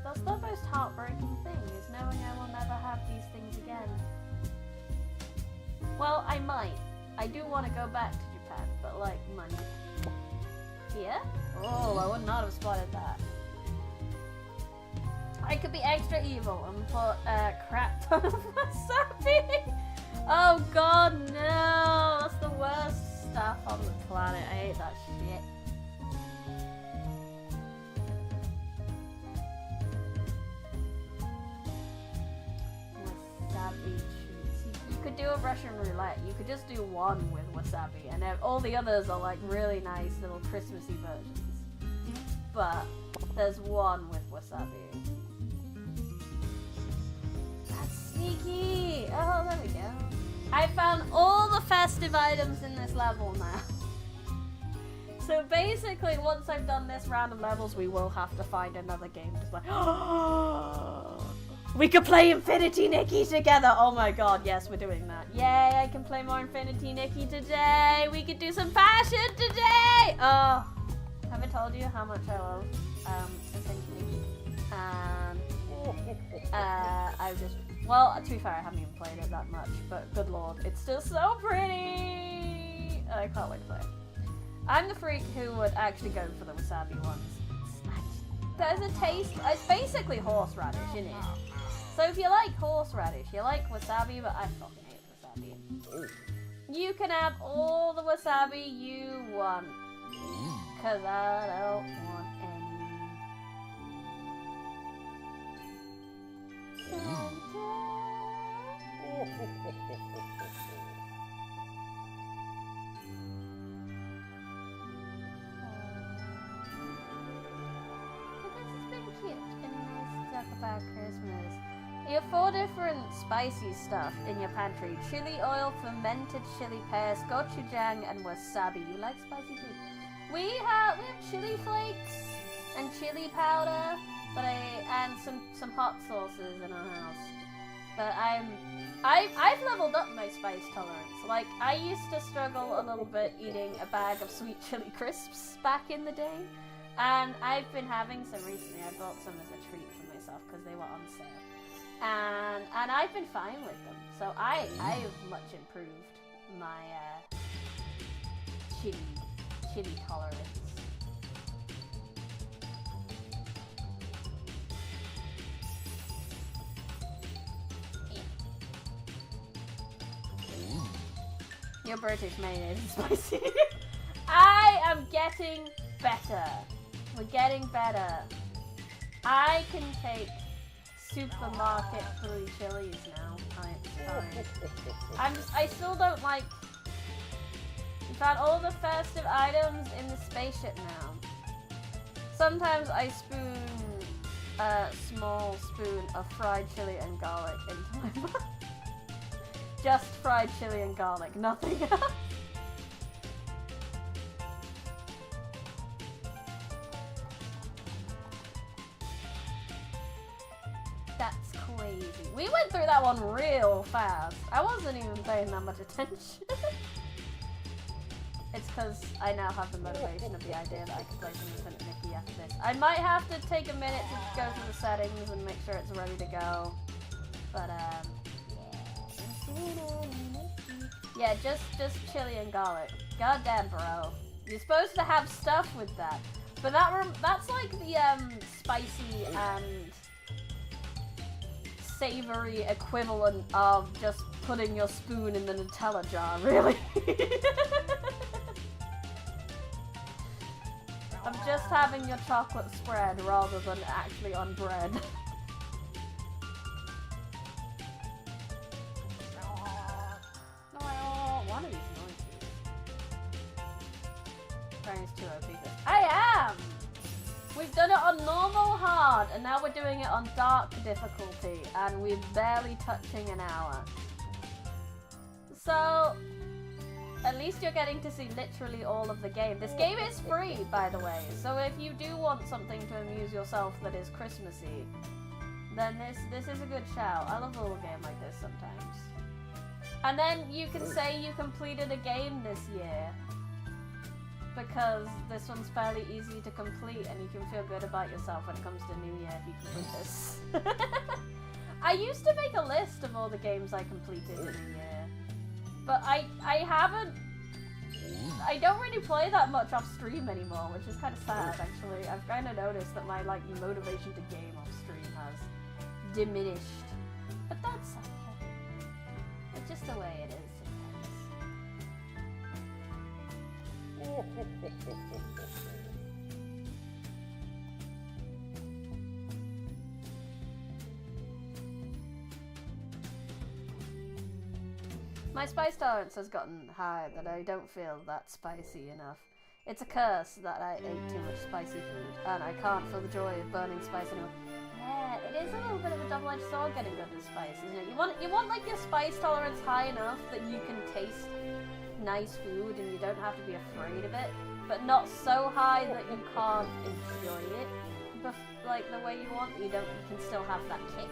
That's the most heartbreaking thing, is knowing I will never have these things again. Well, I might. I do want to go back to Japan, but like money. Here? Oh, I would not have spotted that. I could be extra evil and put a crap ton of wasabi. Oh god, no! That's the worst stuff on the planet. I hate that shit. Wasabi treats. You could do a Russian roulette. You could just do one with wasabi, and then all the others are like really nice little Christmassy versions. But there's one with wasabi. That's sneaky! Oh, there we go. I found all the festive items in this level now. So basically, once I've done this round of levels, we will have to find another game to play. We could play Infinity Nikki together! Oh my god, yes, we're doing that. Yay, I can play more Infinity Nikki today! We could do some fashion today! Oh, have I told you how much I love Infinity Nikki? I just... Well, to be fair, I haven't even played it that much, but good lord, it's still so pretty! I can't wait to play it. I'm the freak who would actually go for the wasabi ones. There's a taste... It's basically horseradish, isn't it? So if you like horseradish, you like wasabi, but I fucking hate wasabi. You can have all the wasabi you want. Cause I don't want any. About Christmas. You have 4 different spicy stuff in your pantry. Chili oil, fermented chili pears, gochujang, and wasabi. You like spicy food? We have chili flakes and chili powder, and some hot sauces in our house. But I've leveled up my spice tolerance. Like, I used to struggle a little bit eating a bag of sweet chili crisps back in the day. And I've been having some recently. I bought some as a treat for myself because they were on sale, and I've been fine with them. So I've much improved my chili tolerance. Your British mayonnaise is spicy. I am getting better. We're getting better. I can take supermarket 3 chilies now. I still don't like... We found all the festive items in the spaceship now. Sometimes I spoon a small spoon of fried chili and garlic into my mouth. Just fried chili and garlic, nothing else. That's crazy. We went through that one real fast. I wasn't even paying that much attention. It's because I now have the motivation of the idea that I can play some Infinite Nikki after this. I might have to take a minute to go through the settings and make sure it's ready to go. But, yeah, just chili and garlic. Goddamn, bro. You're supposed to have stuff with that. But that's like the, spicy and savory equivalent of just putting your spoon in the Nutella jar, really. Of just having your chocolate spread rather than actually on bread. One of these noises. Briony's too OP. I am! We've done it on normal hard, and now we're doing it on dark difficulty. and we're barely touching an hour. So, at least you're getting to see literally all of the game. This game is free, by the way, so if you do want something to amuse yourself that is Christmassy, then this is a good shout. I love a little game like this sometimes. And then you can say you completed a game this year, because this one's fairly easy to complete and you can feel good about yourself when it comes to New Year if you complete this. I used to make a list of all the games I completed in a year. But I don't really play that much off stream anymore, which is kind of sad actually. I've kind of noticed that my motivation to game off stream has diminished. But that's okay. It's just the way it is sometimes. My spice tolerance has gotten high that I don't feel that spicy enough. It's a curse that I ate too much spicy food, and I can't feel the joy of burning spice anymore. Yeah, it is a little bit of a double-edged sword getting good with spice, isn't it? You want like your spice tolerance high enough that you can taste nice food and you don't have to be afraid of it, but not so high that you can't enjoy it, like the way you want. You can still have that kick.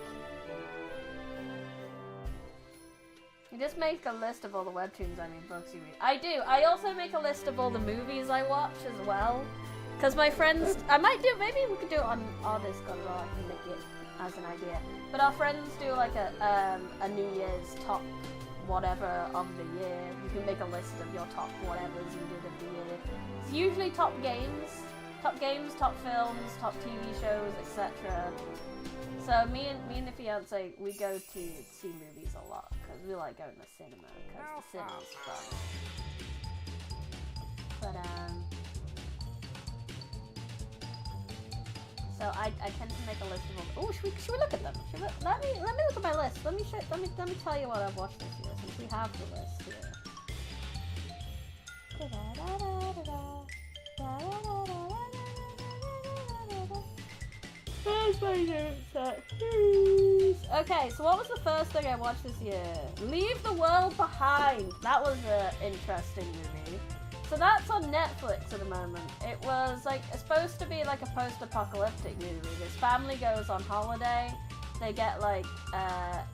You just make a list of all the webtoons, books you read. I do. I also make a list of all the movies I watch as well. Because my friends, maybe we could do it on our Discord as well, I can make it as an idea. But our friends do like a New Year's top whatever of the year. You can make a list of your top whatevers you did of the year. It's usually top games, top films, top TV shows, etc. So me and the fiance, we go to see movies a lot because we like going to the cinema because the cinema's fun. But so I tend to make a list of all. Oh, should we look at them? Let me look at my list. Let me tell you what I've watched this year since we have the list here. Where's my notes at? Okay, so what was the first thing I watched this year? Leave the World Behind. That was an interesting movie. So that's on Netflix at the moment. It was it's supposed to be like a post-apocalyptic movie. This family goes on holiday. They get an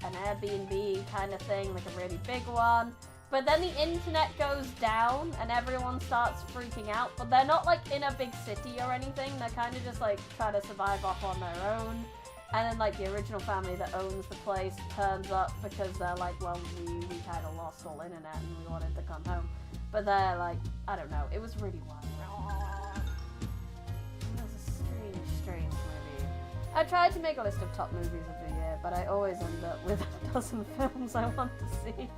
Airbnb kind of thing, like a really big one. But then the internet goes down and everyone starts freaking out. But they're not in a big city or anything. They're kind of just trying to survive off on their own. And then the original family that owns the place turns up because they're well, we kind of lost all internet and we wanted to come home. But they're I don't know. It was really wild. It was a strange movie. I tried to make a list of top movies of the year, but I always end up with a dozen films I want to see.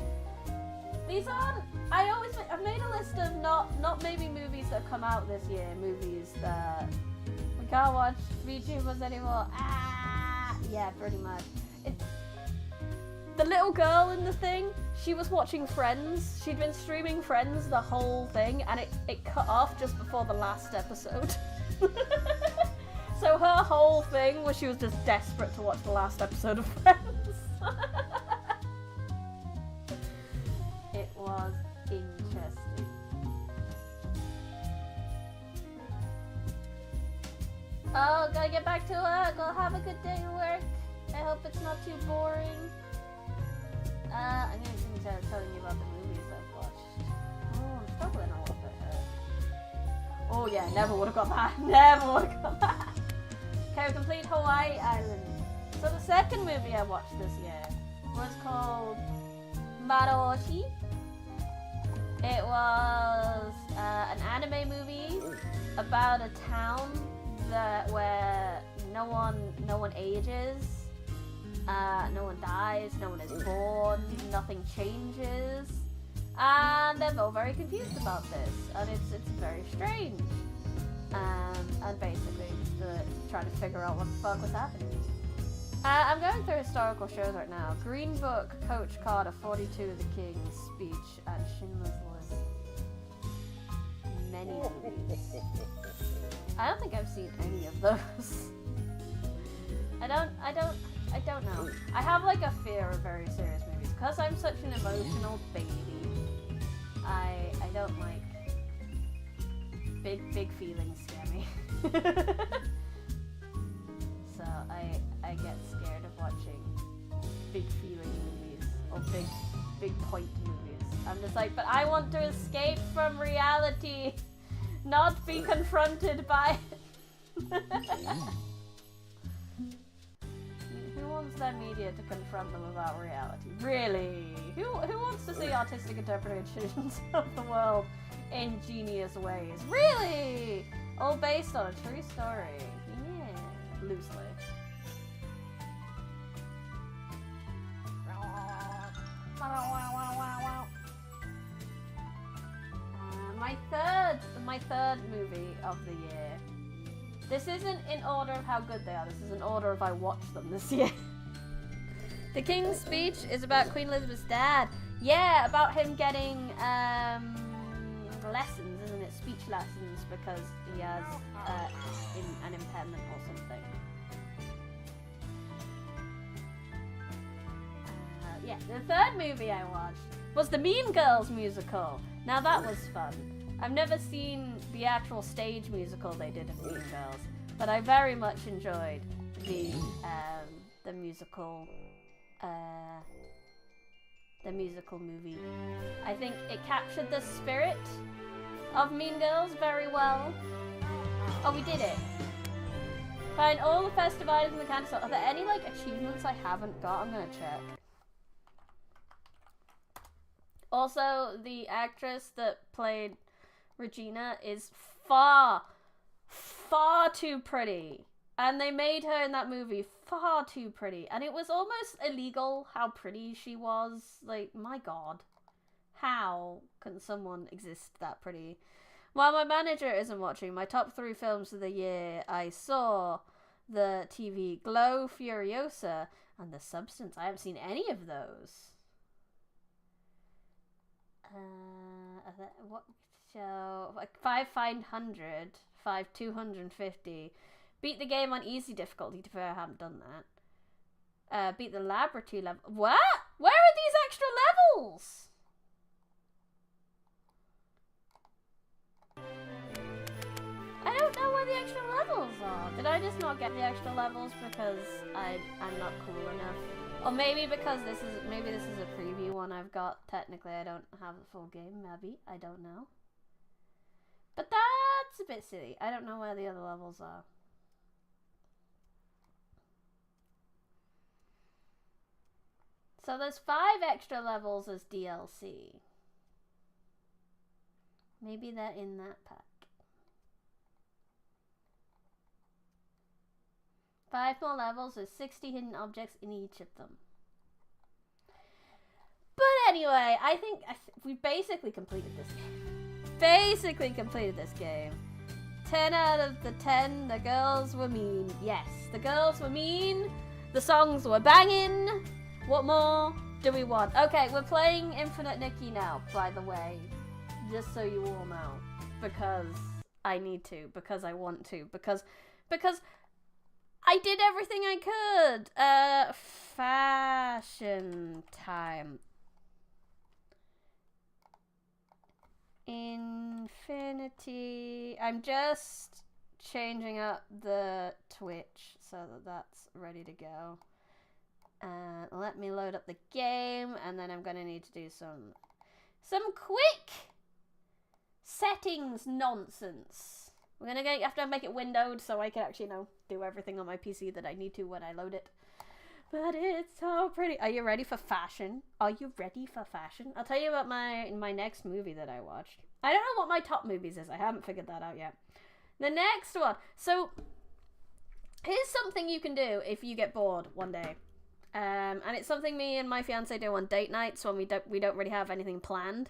These aren't. I've made a list of not maybe movies that come out this year, movies that we can't watch VTubers anymore. Yeah, pretty much. The little girl in the thing, she was watching Friends. She'd been streaming Friends the whole thing, and it cut off just before the last episode. So her whole thing was she was just desperate to watch the last episode of Friends. It was interesting. Oh, gotta get back to work. I'll have a good day at work. I hope it's not too boring. I'm gonna continue telling you about the movies I've watched. Oh, I'm struggling a little bit here. Oh yeah, never would've got that. Never would've got that. Okay, we complete Hawaii Island. So the second movie I watched this year was called Maraoshi. It was an anime movie about a town where no one ages, no one dies, no one is born, nothing changes, and they're all very confused about this, and it's very strange. And basically trying to figure out what the fuck was happening. I'm going through historical shows right now. Green Book, Coach Carter, 42, The King's Speech, and Schindler's List. Many movies. I don't think I've seen any of those. I don't I don't know. I have like a fear of very serious movies because I'm such an emotional baby. I don't like big feelings scare me. So I get scared of watching big feeling movies or big point movies. I'm just like, but I want to escape from reality, not be confronted by it. Who wants their media to confront them about reality? Really? Who wants to see artistic interpretations of the world in genius ways? Really? All based on a true story. Yeah. Loosely. My third movie of the year. This isn't in order of how good they are, this is in order of I watched them this year. The King's Speech is about Queen Elizabeth's dad. Yeah, about him getting lessons, isn't it? Speech lessons, because he has an impairment or something. Yeah, the third movie I watched was the Mean Girls musical. Now that was fun. I've never seen the actual stage musical they did of Mean Girls, but I very much enjoyed the musical movie. I think it captured the spirit of Mean Girls very well. Oh, we did it. Find all the festive items in the candy store. Are there any like achievements I haven't got? I'm gonna check. Also, the actress that played Regina is far too pretty. And they made her in that movie far too pretty. And it was almost illegal how pretty she was. Like, my god. How can someone exist that pretty? While my manager isn't watching, my top 3 films of the year, I saw the TV Glow Furiosa and The Substance. I haven't seen any of those. What show? Like 500, 250. Beat the game on easy difficulty. To be fair, I haven't done that. Beat the laboratory level. What? Where are these extra levels? I don't know where the extra levels are. Did I just not get the extra levels because I'm not cool enough? Or maybe because this is a preview one I've got. Technically, I don't have the full game. Maybe. I don't know. But that's a bit silly. I don't know where the other levels are. So there's 5 extra levels as DLC. Maybe they're in that pack. 5 more levels with 60 hidden objects in each of them. But anyway, I think we basically completed this game. 10 out of the 10, the girls were mean. Yes, the girls were mean. The songs were banging. What more do we want? Okay, we're playing Infinite Nikki now, by the way. Just so you all know. Because I need to. Because I want to. Because I did everything I could. Fashion time. Infinity. I'm just changing up the Twitch so that that's ready to go. Let me load up the game, and then I'm gonna need to do some quick settings nonsense. We're gonna have to make it windowed so I can actually do everything on my PC that I need to when I load it. But it's so pretty. Are you ready for fashion? Are you ready for fashion? I'll tell you about my next movie that I watched. I don't know what my top movies is. I haven't figured that out yet. The next one. So here's something you can do if you get bored one day. And it's something me and my fiance do on date nights when we don't really have anything planned.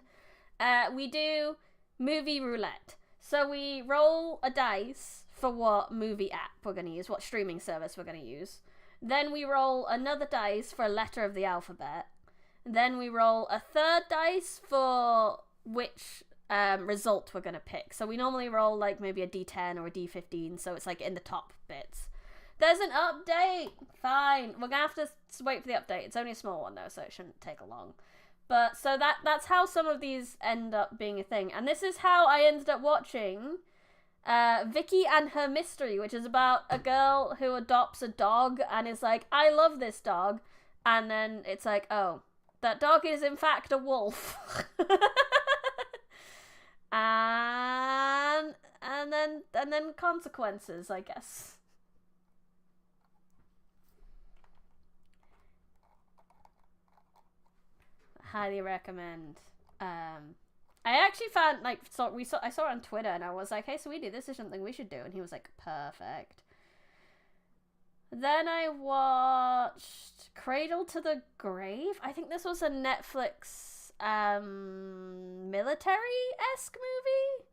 We do movie roulette. So we roll a dice for what movie app we're going to use, what streaming service we're going to use. Then we roll another dice for a letter of the alphabet. Then we roll a third dice for which result we're going to pick. So we normally roll like maybe a D10 or a D15, so it's like in the top bits. There's an update. Fine. We're gonna have to wait for the update. It's only a small one though, so it shouldn't take long. But so that's how some of these end up being a thing. And this is how I ended up watching Vicky and Her Mystery, which is about a girl who adopts a dog and is like, I love this dog. And then it's like, oh, that dog is in fact a wolf. and then consequences, I guess. Highly recommend. I actually found, like, I saw it on Twitter and I was like, hey, sweetie, this is something we should do. And he was like, perfect. Then I watched Cradle to the Grave. I think this was a Netflix military-esque movie.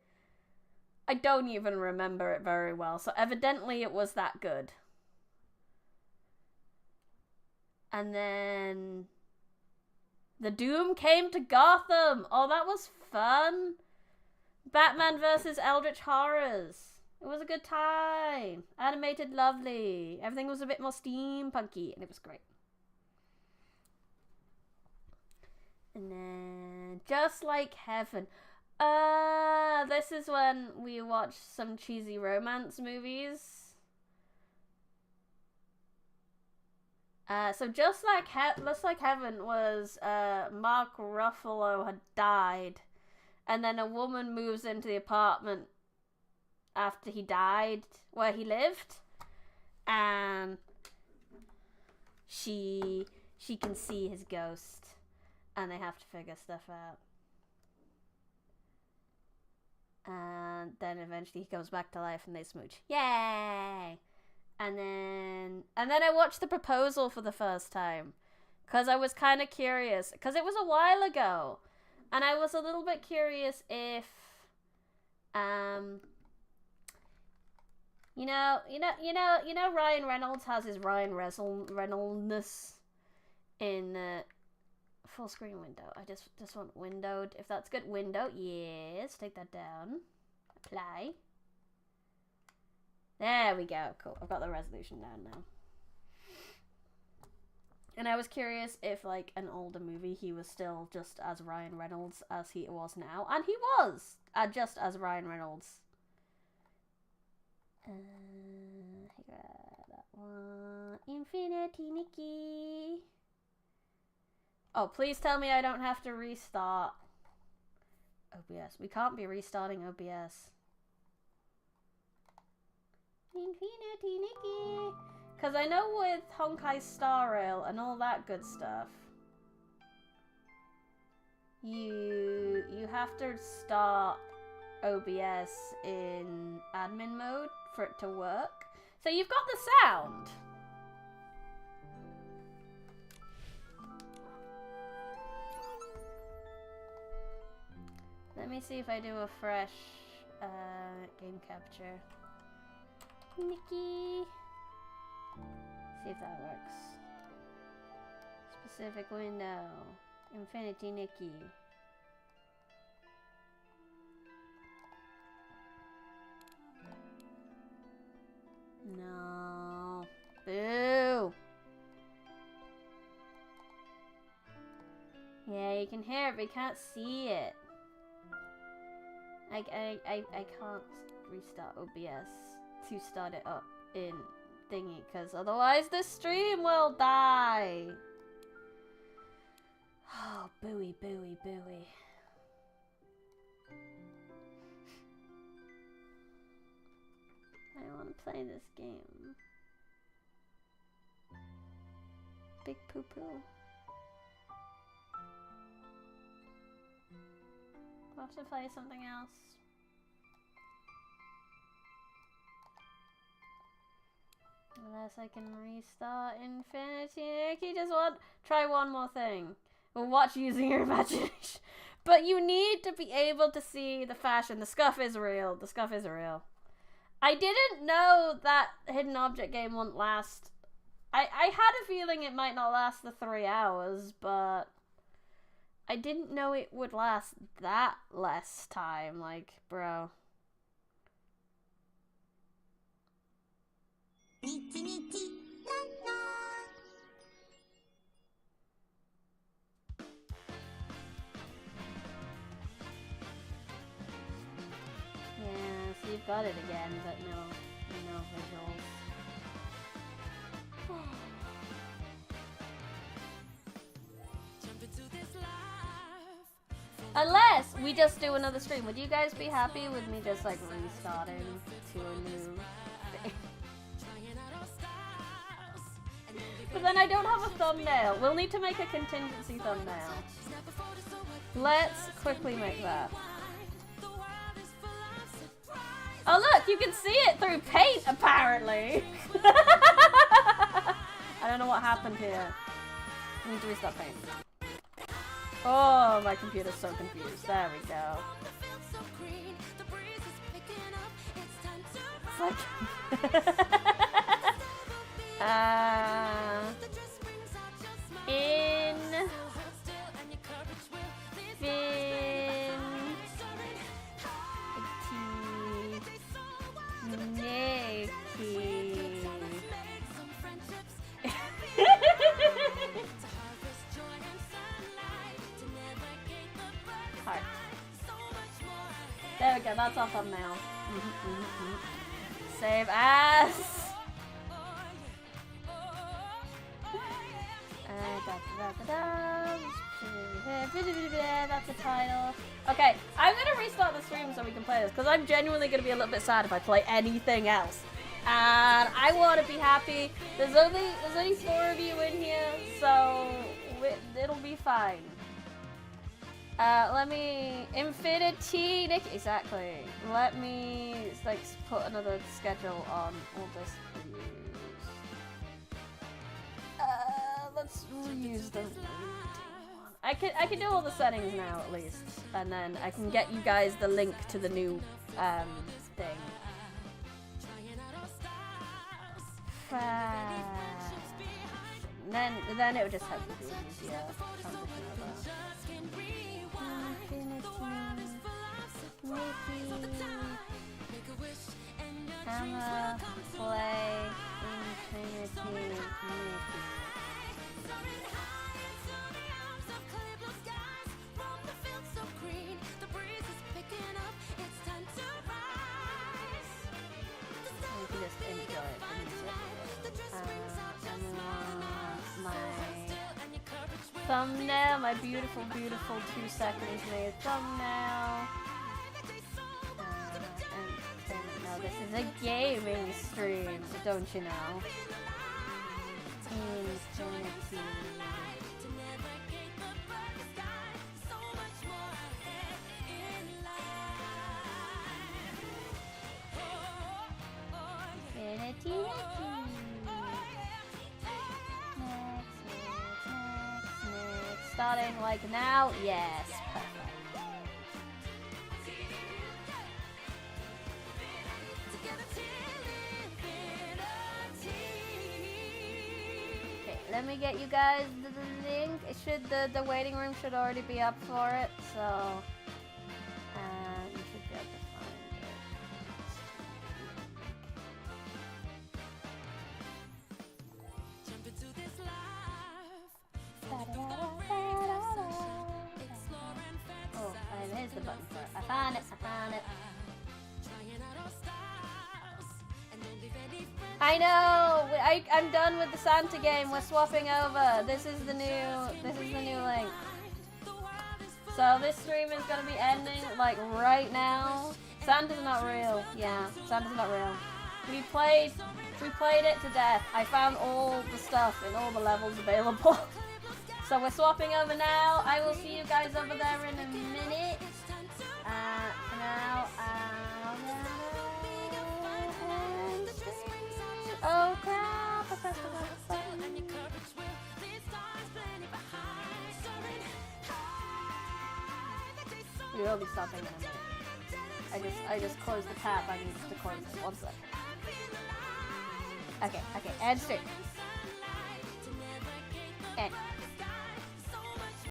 I don't even remember it very well, so evidently it was that good. And then The Doom Came to Gotham. Oh, that was fun. Batman vs. Eldritch Horrors. It was a good time. Animated lovely. Everything was a bit more steampunky, and it was great. And then Just Like Heaven. This is when we watched some cheesy romance movies. So Just Like Heaven was Mark Ruffalo had died, and then a woman moves into the apartment after he died where he lived, and she can see his ghost, and they have to figure stuff out. And then eventually he goes back to life and they smooch. Yay! And then I watched The Proposal for the first time, because I was kind of curious, because it was a while ago, and I was a little bit curious if you know, Ryan Reynolds has his Ryan Reynolds-ness in the full screen window. I just want windowed, if that's good. Window, yes. Take that down. Apply. There we go. Cool. I've got the resolution down now. And I was curious if, like, an older movie, he was still just as Ryan Reynolds as he was now. And he was just as Ryan Reynolds. That one. Infinity Nikki. Oh, please tell me I don't have to restart OBS. We can't be restarting OBS. Infinity Nikki. Because I know with Honkai Star Rail and all that good stuff, you have to start OBS in admin mode for it to work. So you've got the sound. Let me see if I do a fresh game capture. Nikki. See if that works. Specific window. Infinity Nikki. No. Boo. Yeah, you can hear it, but you can't see it. I can't restart OBS to start it up in thingy, because otherwise this stream will die. Oh, booey, booey, booey. I want to play this game. Big poo-poo. I'll have to play something else. Unless I can restart Infinity Nikki. Just try one more thing. We'll watch using your imagination. But you need to be able to see the fashion. The scuff is real. The scuff is real. I didn't know that hidden object game wouldn't last. I had a feeling it might not last the 3 hours, but I didn't know it would last that less time. Like, bro. Yeah, so you've got it again, but no visuals. Unless we just do another stream. Would you guys be happy with me just like restarting to a new thing? But then I don't have a thumbnail. We'll need to make a contingency thumbnail. Let's quickly make that. Oh look, you can see it through paint apparently. I don't know what happened here. I need to restart paint. Oh, my computer's so confused. There we go. It's like Heart. There we go, that's our thumbnail. Save as. That's the title. Okay, I'm gonna restart the stream so we can play this because I'm genuinely gonna be a little bit sad if I play anything else. And I want to be happy. There's only 4 of you in here, so it'll be fine. Let me Infinity Nick exactly. Let me like put another schedule on all this reuse. Let's reuse the I can do all the settings now at least, and then I can get you guys the link to the new thing. Then it would just help you do easier transition over. Hammer, play, Infinity, you can just enjoy it. My thumbnail, my beautiful 2 seconds made thumbnail. And no, this is a gaming stream, don't you know? Infinity. Next. Starting like now? Yes, perfect. Okay, let me get you guys the link. It should the waiting room should already be up for it, so you should be able to find it. Oh, there's the button for it. I found it. I know. I'm done with the Santa game. We're swapping over. This is the new link. So this stream is gonna be ending like right now. Santa's not real. Yeah, Santa's not real. We played it to death. I found all the stuff in all the levels available. So we're swapping over now. I will see you guys over there in a minute. For now, oh crap! I pressed the wrong button. We will be stopping in a minute. I just closed the tab. I need to close it. 1 second. Okay, end stream. End.